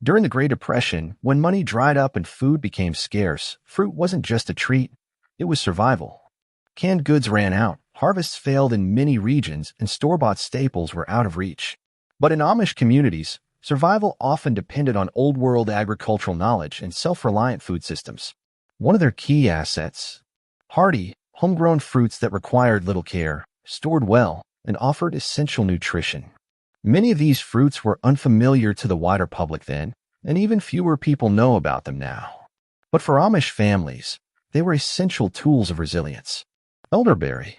During the Great Depression, when money dried up and food became scarce, fruit wasn't just a treat, it was survival. Canned goods ran out, harvests failed in many regions, and store-bought staples were out of reach. But in Amish communities, survival often depended on old-world agricultural knowledge and self-reliant food systems. One of their key assets: hardy, homegrown fruits that required little care, stored well, and offered essential nutrition. Many of these fruits were unfamiliar to the wider public then, and even fewer people know about them now. But for Amish families, they were essential tools of resilience. Elderberry.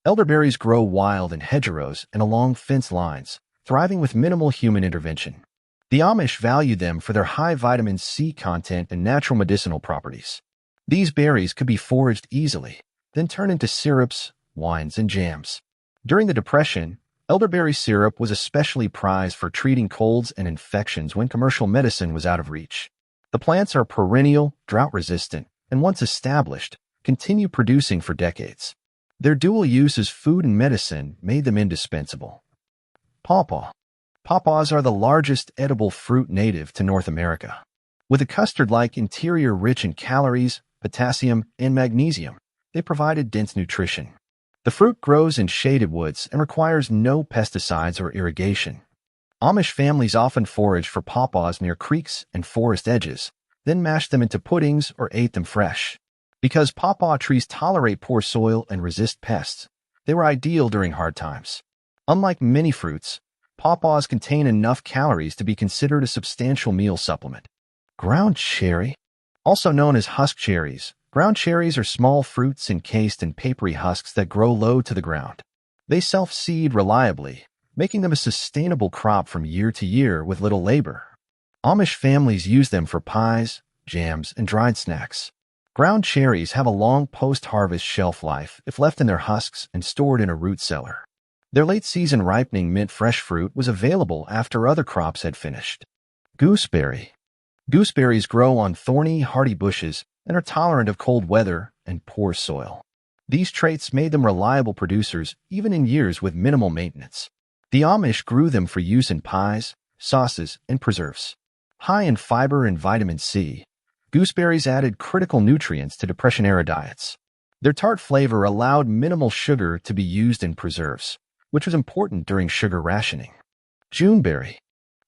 Elderberries grow wild in hedgerows and along fence lines, thriving with minimal human intervention. The Amish valued them for their high vitamin C content and natural medicinal properties. These berries could be foraged easily, then turned into syrups, wines, and jams. During the Depression, elderberry syrup was especially prized for treating colds and infections when commercial medicine was out of reach. The plants are perennial, drought-resistant, and once established, continue producing for decades. Their dual use as food and medicine made them indispensable. Pawpaw. Pawpaws are the largest edible fruit native to North America. With a custard-like interior rich in calories, potassium, and magnesium, they provided dense nutrition. The fruit grows in shaded woods and requires no pesticides or irrigation. Amish families often foraged for pawpaws near creeks and forest edges, then mashed them into puddings or ate them fresh. Because pawpaw trees tolerate poor soil and resist pests, they were ideal during hard times. Unlike many fruits, pawpaws contain enough calories to be considered a substantial meal supplement. Ground cherry. Also known as husk cherries, ground cherries are small fruits encased in papery husks that grow low to the ground. They self-seed reliably, making them a sustainable crop from year to year with little labor. Amish families use them for pies, jams, and dried snacks. Ground cherries have a long post-harvest shelf life if left in their husks and stored in a root cellar. Their late-season ripening mint fresh fruit was available after other crops had finished. Gooseberry. Gooseberries grow on thorny, hardy bushes and are tolerant of cold weather and poor soil. These traits made them reliable producers even in years with minimal maintenance. The Amish grew them for use in pies, sauces, and preserves. High in fiber and vitamin C, gooseberries added critical nutrients to Depression-era diets. Their tart flavor allowed minimal sugar to be used in preserves, which was important during sugar rationing. Juneberry.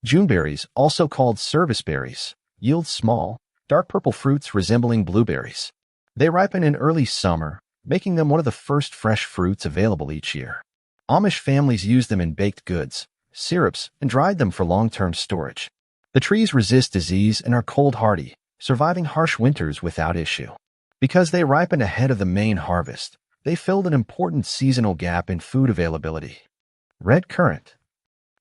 Juneberries, also called service berries, yield small, dark purple fruits resembling blueberries. They ripen in early summer, making them one of the first fresh fruits available each year. Amish families used them in baked goods, syrups, and dried them for long-term storage. The trees resist disease and are cold-hardy, surviving harsh winters without issue. Because they ripened ahead of the main harvest, they filled an important seasonal gap in food availability. Red currant.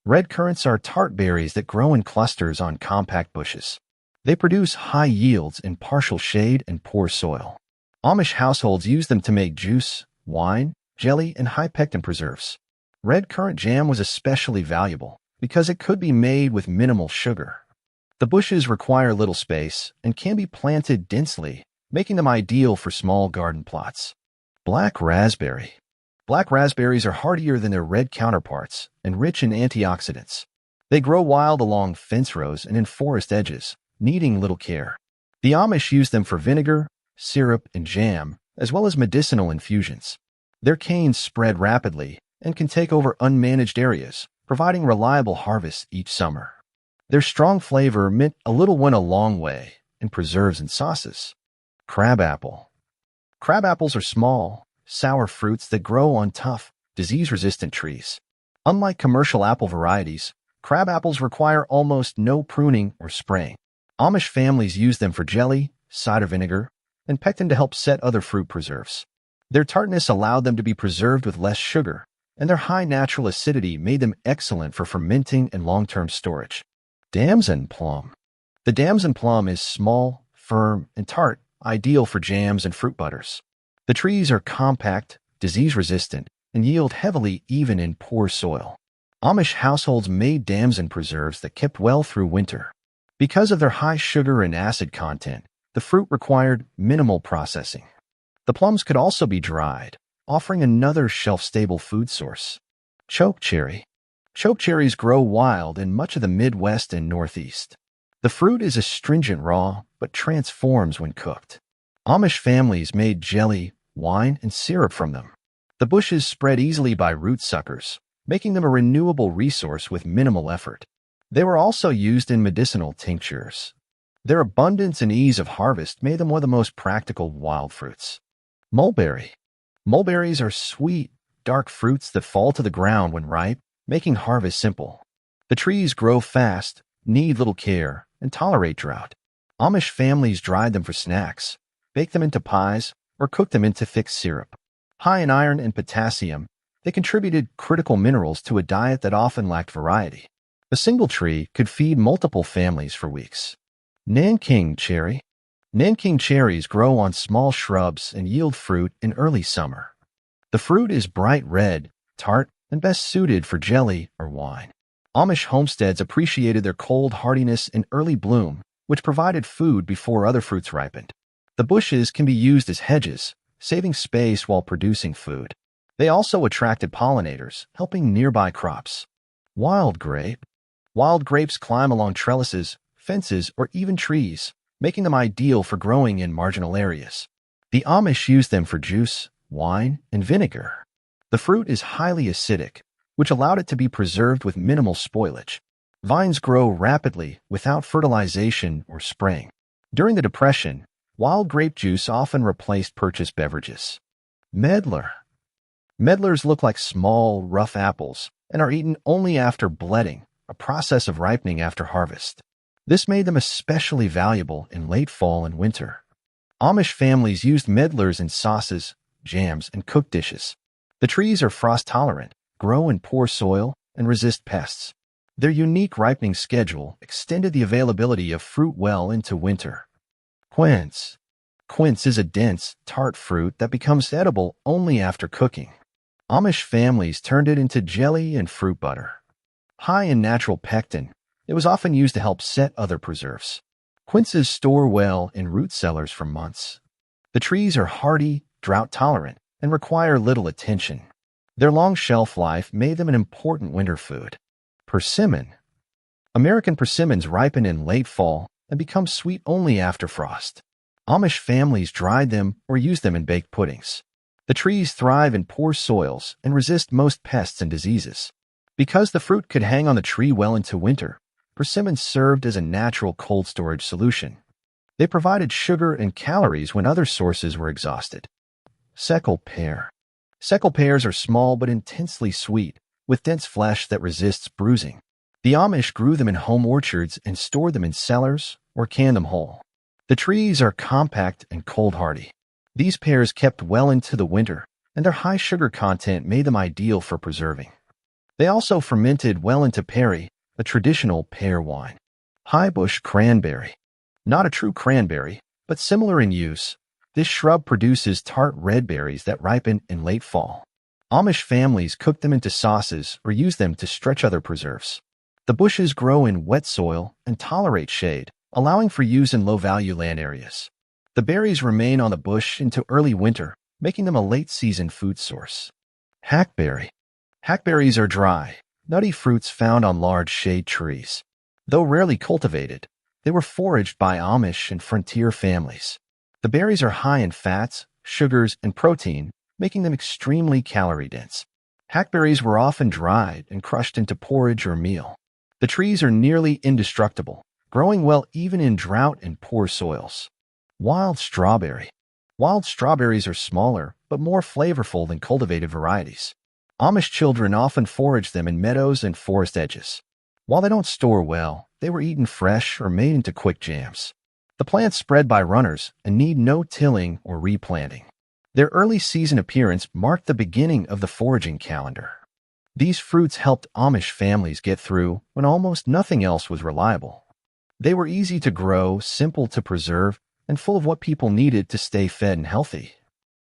Red currants are tart berries that grow in clusters on compact bushes. They produce high yields in partial shade and poor soil. Amish households use them to make juice, wine, jelly, and high pectin preserves. Red currant jam was especially valuable because it could be made with minimal sugar. The bushes require little space and can be planted densely, making them ideal for small garden plots. Black raspberry. Black raspberries are hardier than their red counterparts and rich in antioxidants. They grow wild along fence rows and in forest edges, needing little care. The Amish use them for vinegar, syrup, and jam, as well as medicinal infusions. Their canes spread rapidly and can take over unmanaged areas, providing reliable harvests each summer. Their strong flavor meant a little went a long way in preserves and sauces. Crabapple. Crabapples are small, sour fruits that grow on tough, disease-resistant trees. Unlike commercial apple varieties, crabapples require almost no pruning or spraying. Amish families use them for jelly, cider vinegar, and pectin to help set other fruit preserves. Their tartness allowed them to be preserved with less sugar, and their high natural acidity made them excellent for fermenting and long-term storage. Damson plum. The damson plum is small, firm, and tart, ideal for jams and fruit butters. The trees are compact, disease-resistant, and yield heavily even in poor soil. Amish households made damson preserves that kept well through winter. Because of their high sugar and acid content, the fruit required minimal processing. The plums could also be dried, offering another shelf-stable food source. Chokecherry. Chokecherries grow wild in much of the Midwest and Northeast. The fruit is astringent raw, but transforms when cooked. Amish families made jelly, wine, and syrup from them. The bushes spread easily by root suckers, making them a renewable resource with minimal effort. They were also used in medicinal tinctures. Their abundance and ease of harvest made them one of the most practical wild fruits. Mulberry. Mulberries are sweet, dark fruits that fall to the ground when ripe, making harvest simple. The trees grow fast, need little care, and tolerate drought. Amish families dried them for snacks, baked them into pies, or cooked them into thick syrup. High in iron and potassium, they contributed critical minerals to a diet that often lacked variety. A single tree could feed multiple families for weeks. Nanking cherry. Nanking cherries grow on small shrubs and yield fruit in early summer. The fruit is bright red, tart, and best suited for jelly or wine. Amish homesteads appreciated their cold hardiness and early bloom, which provided food before other fruits ripened. The bushes can be used as hedges, saving space while producing food. They also attracted pollinators, helping nearby crops. Wild grape. Wild grapes climb along trellises, fences, or even trees, making them ideal for growing in marginal areas. The Amish used them for juice, wine, and vinegar. The fruit is highly acidic, which allowed it to be preserved with minimal spoilage. Vines grow rapidly without fertilization or spraying. During the Depression, wild grape juice often replaced purchased beverages. Medlar. Medlars look like small, rough apples and are eaten only after bledding, a process of ripening after harvest. This made them especially valuable in late fall and winter. Amish families used medlars in sauces, jams, and cooked dishes. The trees are frost-tolerant, grow in poor soil, and resist pests. Their unique ripening schedule extended the availability of fruit well into winter. Quince. Quince is a dense, tart fruit that becomes edible only after cooking. Amish families turned it into jelly and fruit butter. High in natural pectin, it was often used to help set other preserves. Quinces store well in root cellars for months. The trees are hardy, drought-tolerant, and require little attention. Their long shelf life made them an important winter food. Persimmon. American persimmons ripen in late fall and become sweet only after frost. Amish families dried them or used them in baked puddings. The trees thrive in poor soils and resist most pests and diseases. Because the fruit could hang on the tree well into winter, persimmons served as a natural cold storage solution. They provided sugar and calories when other sources were exhausted. Seckel pear. Seckel pears are small but intensely sweet, with dense flesh that resists bruising. The Amish grew them in home orchards and stored them in cellars or canned them whole. The trees are compact and cold-hardy. These pears kept well into the winter, and their high sugar content made them ideal for preserving. They also fermented well into perry, a traditional pear wine. Highbush cranberry. Not a true cranberry, but similar in use, this shrub produces tart red berries that ripen in late fall. Amish families cook them into sauces or use them to stretch other preserves. The bushes grow in wet soil and tolerate shade, allowing for use in low-value land areas. The berries remain on the bush into early winter, making them a late-season food source. Hackberry. Hackberries are dry, nutty fruits found on large shade trees. Though rarely cultivated, they were foraged by Amish and frontier families. The berries are high in fats, sugars, and protein, making them extremely calorie-dense. Hackberries were often dried and crushed into porridge or meal. The trees are nearly indestructible, growing well even in drought and poor soils. Wild strawberry. Wild strawberries are smaller, but more flavorful than cultivated varieties. Amish children often forage them in meadows and forest edges. While they don't store well, they were eaten fresh or made into quick jams. The plants spread by runners and need no tilling or replanting. Their early season appearance marked the beginning of the foraging calendar. These fruits helped Amish families get through when almost nothing else was reliable. They were easy to grow, simple to preserve, and full of what people needed to stay fed and healthy.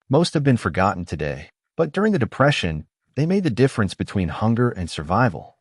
Most have been forgotten today, but during the Depression, they made the difference between hunger and survival.